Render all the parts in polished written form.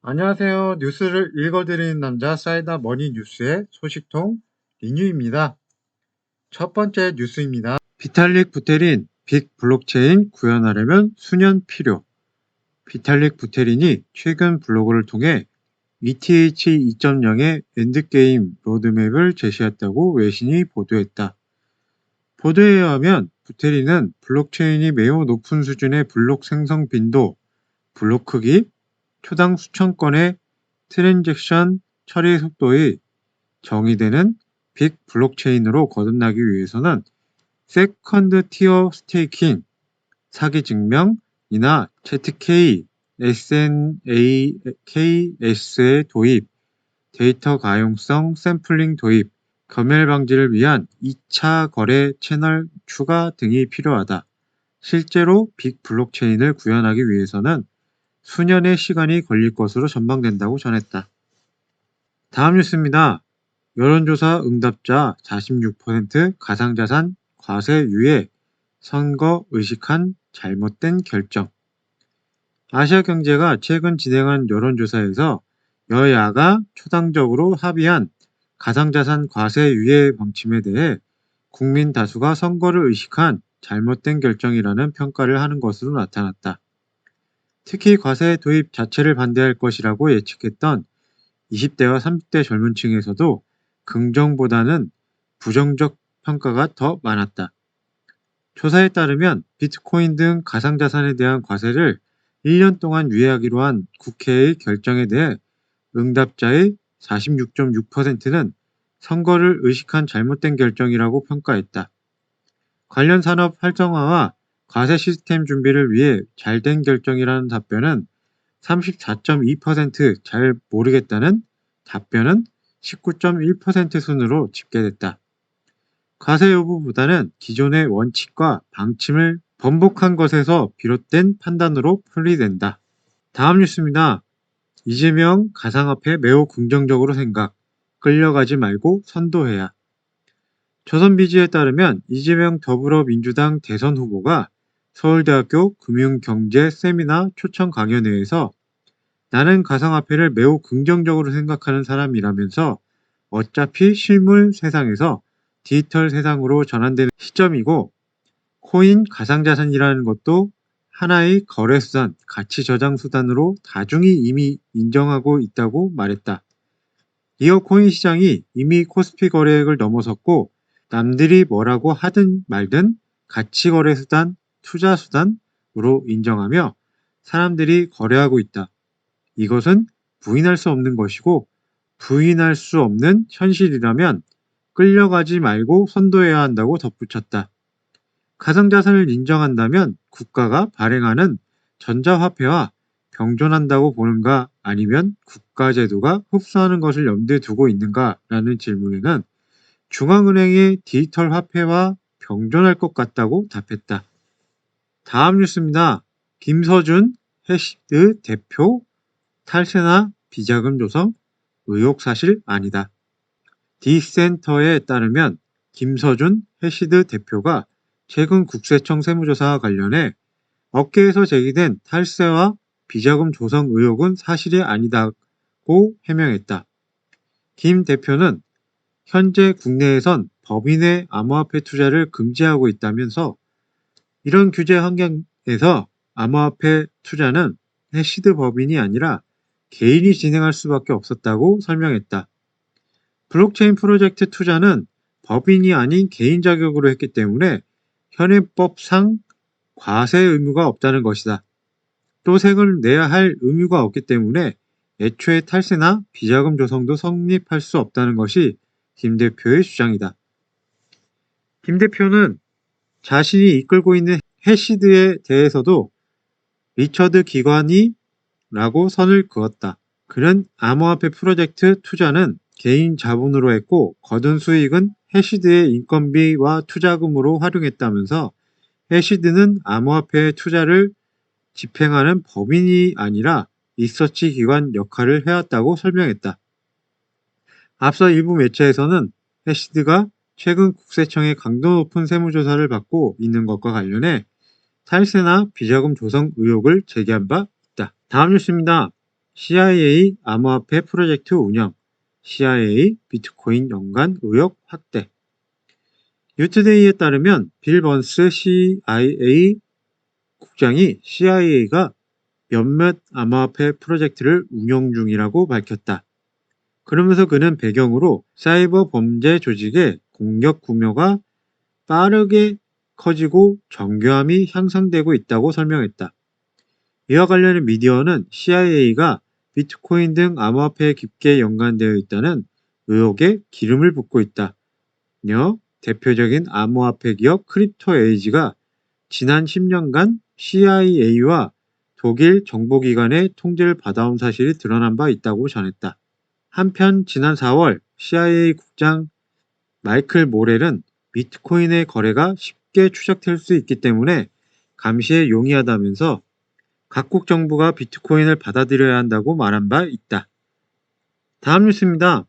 안녕하세요. 뉴스를 읽어드리는 남자 사이다 머니 뉴스의 소식통 리뉴입니다. 첫 번째 뉴스입니다. 비탈릭 부테린 빅 블록체인 구현하려면 수년 필요. 비탈릭 부테린이 최근 블로그를 통해 ETH 2.0의 엔드게임 로드맵을 제시했다고 외신이 보도했다. 보도에 의하면 부테린은 블록체인이 매우 높은 수준의 블록 생성 빈도, 블록 크기, 초당 수천 건의 트랜잭션 처리 속도의 정의되는 빅 블록체인으로 거듭나기 위해서는 세컨드 티어 스테이킹, 사기 증명이나 ZK, SNAKS의 도입, 데이터 가용성 샘플링 도입, 검열 방지를 위한 2차 거래 채널 추가 등이 필요하다. 실제로 빅 블록체인을 구현하기 위해서는 수년의 시간이 걸릴 것으로 전망된다고 전했다. 다음 뉴스입니다. 여론조사 응답자 46% 가상자산 과세 유예, 선거 의식한 잘못된 결정. 아시아경제가 최근 진행한 여론조사에서 여야가 초당적으로 합의한 가상자산 과세 유예 방침에 대해 국민 다수가 선거를 의식한 잘못된 결정이라는 평가를 하는 것으로 나타났다. 특히 과세 도입 자체를 반대할 것이라고 예측했던 20대와 30대 젊은 층에서도 긍정보다는 부정적 평가가 더 많았다. 조사에 따르면 비트코인 등 가상자산에 대한 과세를 1년 동안 유예하기로 한 국회의 결정에 대해 응답자의 46.6%는 선거를 의식한 잘못된 결정이라고 평가했다. 관련 산업 활성화와 과세 시스템 준비를 위해 잘된 결정이라는 답변은 34.2%, 잘 모르겠다는 답변은 19.1% 순으로 집계됐다. 과세 여부보다는 기존의 원칙과 방침을 번복한 것에서 비롯된 판단으로 풀이된다. 다음 뉴스입니다. 이재명 가상화폐 매우 긍정적으로 생각, 끌려가지 말고 선도해야. 조선비지에 따르면 이재명 더불어민주당 대선 후보가 서울대학교 금융경제 세미나 초청 강연회에서 나는 가상화폐를 매우 긍정적으로 생각하는 사람이라면서 어차피 실물 세상에서 디지털 세상으로 전환되는 시점이고 코인 가상자산이라는 것도 하나의 거래수단, 가치 저장 수단으로 다중이 이미 인정하고 있다고 말했다. 이어 코인 시장이 이미 코스피 거래액을 넘어섰고 남들이 뭐라고 하든 말든 가치 거래 수단, 투자 수단으로 인정하며 사람들이 거래하고 있다. 이것은 부인할 수 없는 것이고 부인할 수 없는 현실이라면 끌려가지 말고 선도해야 한다고 덧붙였다. 가상자산을 인정한다면 국가가 발행하는 전자화폐와 병존한다고 보는가 아니면 국가제도가 흡수하는 것을 염두에 두고 있는가라는 질문에는 중앙은행의 디지털 화폐와 병존할 것 같다고 답했다. 다음 뉴스입니다. 김서준 해시드 대표 탈세나 비자금 조성 의혹 사실 아니다. 디센터에 따르면 김서준 해시드 대표가 최근 국세청 세무조사와 관련해 업계에서 제기된 탈세와 비자금 조성 의혹은 사실이 아니다고 해명했다. 김 대표는 현재 국내에선 법인의 암호화폐 투자를 금지하고 있다면서 이런 규제 환경에서 암호화폐 투자는 해시드 법인이 아니라 개인이 진행할 수밖에 없었다고 설명했다. 블록체인 프로젝트 투자는 법인이 아닌 개인 자격으로 했기 때문에 현행법상 과세 의무가 없다는 것이다. 또 세금을 내야 할 의무가 없기 때문에 애초에 탈세나 비자금 조성도 성립할 수 없다는 것이 김 대표의 주장이다. 김 대표는 자신이 이끌고 있는 해시드에 대해서도 리처드 기관이 라고 선을 그었다. 그는 암호화폐 프로젝트 투자는 개인 자본으로 했고 거둔 수익은 해시드의 인건비와 투자금으로 활용했다면서 해시드는 암호화폐 투자를 집행하는 법인이 아니라 리서치 기관 역할을 해왔다고 설명했다. 앞서 일부 매체에서는 해시드가 최근 국세청의 강도 높은 세무조사를 받고 있는 것과 관련해 탈세나 비자금 조성 의혹을 제기한 바 있다. 다음 뉴스입니다. CIA 암호화폐 프로젝트 운영, CIA 비트코인 연간 의혹 확대. 뉴투데이에 따르면 빌 번스 CIA 국장이 CIA가 몇몇 암호화폐 프로젝트를 운영 중이라고 밝혔다. 그러면서 그는 배경으로 사이버 범죄 조직의 공격 규모가 빠르게 커지고 정교함이 향상되고 있다고 설명했다. 이와 관련해 미디어는 CIA가 비트코인 등 암호화폐에 깊게 연관되어 있다는 의혹에 기름을 붓고 있다. 대표적인 암호화폐 기업 크립토에이지가 지난 10년간 CIA와 독일 정보기관의 통제를 받아온 사실이 드러난 바 있다고 전했다. 한편 지난 4월 CIA 국장 마이클 모렐은 비트코인의 거래가 쉽게 추적될 수 있기 때문에 감시에 용이하다면서 각국 정부가 비트코인을 받아들여야 한다고 말한 바 있다. 다음 뉴스입니다.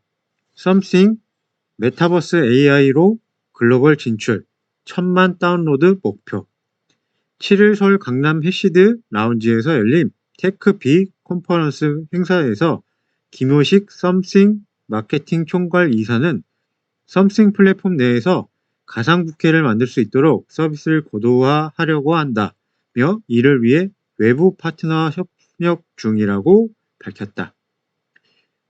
썸씽 메타버스 AI로 글로벌 진출 1000만 다운로드 목표. 7일 서울 강남 해시드 라운지에서 열린 테크 비 컨퍼런스 행사에서 김효식 썸씽 마케팅 총괄 이사는 썸씽 플랫폼 내에서 가상부캐를 만들 수 있도록 서비스를 고도화하려고 한다며 이를 위해 외부 파트너와 협력 중이라고 밝혔다.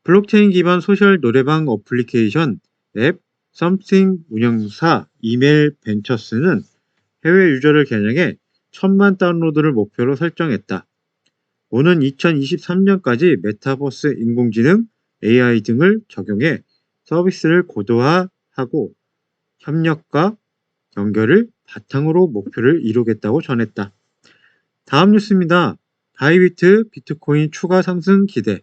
블록체인 기반 소셜 노래방 어플리케이션 앱 썸씽 운영사 이메일 벤처스는 해외 유저를 겨냥해 1000만 다운로드를 목표로 설정했다. 오는 2023년까지 메타버스 인공지능, AI 등을 적용해 서비스를 고도화하고 협력과 연결을 바탕으로 목표를 이루겠다고 전했다. 다음 뉴스입니다. 바이비트 비트코인 추가 상승 기대.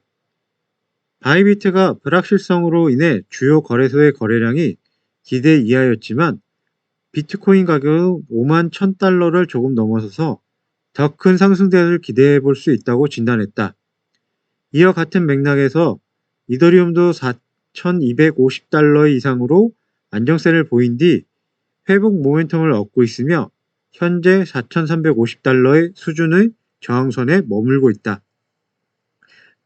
바이비트가 불확실성으로 인해 주요 거래소의 거래량이 기대 이하였지만 비트코인 가격은 5만 1000달러를 조금 넘어서서 더 큰 상승세를 기대해 볼 수 있다고 진단했다. 이와 같은 맥락에서 이더리움도 4250달러 이상으로 안정세를 보인 뒤 회복 모멘텀을 얻고 있으며 현재 4350달러의 수준의 저항선에 머물고 있다.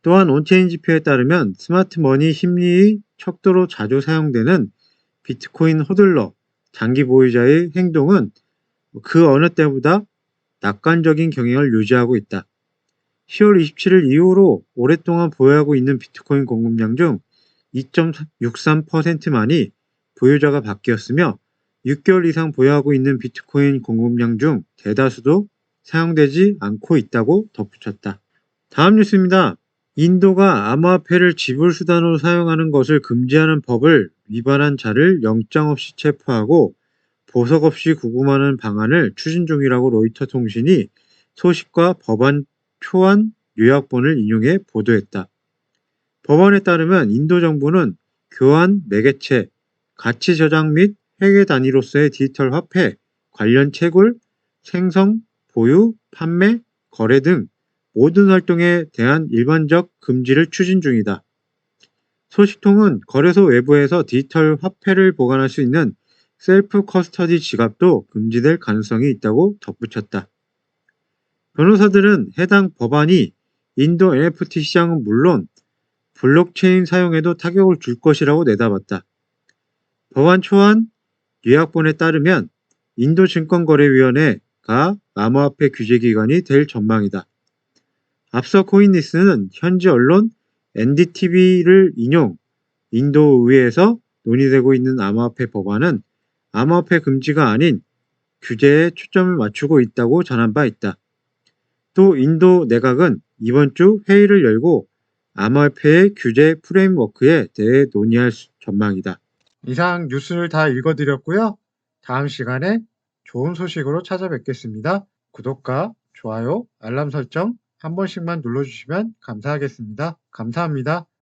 또한 온체인 지표에 따르면 스마트머니 심리의 척도로 자주 사용되는 비트코인 호들러, 장기 보유자의 행동은 그 어느 때보다 낙관적인 경향을 유지하고 있다. 10월 27일 이후로 오랫동안 보유하고 있는 비트코인 공급량 중 2.63%만이 보유자가 바뀌었으며 6개월 이상 보유하고 있는 비트코인 공급량 중 대다수도 사용되지 않고 있다고 덧붙였다. 다음 뉴스입니다. 인도가 암호화폐를 지불수단으로 사용하는 것을 금지하는 법을 위반한 자를 영장 없이 체포하고 보석 없이 구금하는 방안을 추진 중이라고 로이터 통신이 소식과 법안 초안 요약본을 인용해 보도했다. 법안에 따르면 인도 정부는 교환, 매개체, 가치 저장 및 회계 단위로서의 디지털 화폐, 관련 채굴, 생성, 보유, 판매, 거래 등 모든 활동에 대한 일반적 금지를 추진 중이다. 소식통은 거래소 외부에서 디지털 화폐를 보관할 수 있는 셀프 커스터디 지갑도 금지될 가능성이 있다고 덧붙였다. 변호사들은 해당 법안이 인도 NFT 시장은 물론 블록체인 사용에도 타격을 줄 것이라고 내다봤다. 법안 초안 요약본에 따르면 인도증권거래위원회가 암호화폐 규제기관이 될 전망이다. 앞서 코인리스는 현지 언론 NDTV를 인용 인도 의회에서 논의되고 있는 암호화폐 법안은 암호화폐 금지가 아닌 규제에 초점을 맞추고 있다고 전한 바 있다. 또 인도 내각은 이번 주 회의를 열고 암호화폐의 규제 프레임워크에 대해 논의할 전망이다. 이상 뉴스를 다 읽어드렸고요. 다음 시간에 좋은 소식으로 찾아뵙겠습니다. 구독과 좋아요, 알람 설정 한 번씩만 눌러주시면 감사하겠습니다. 감사합니다.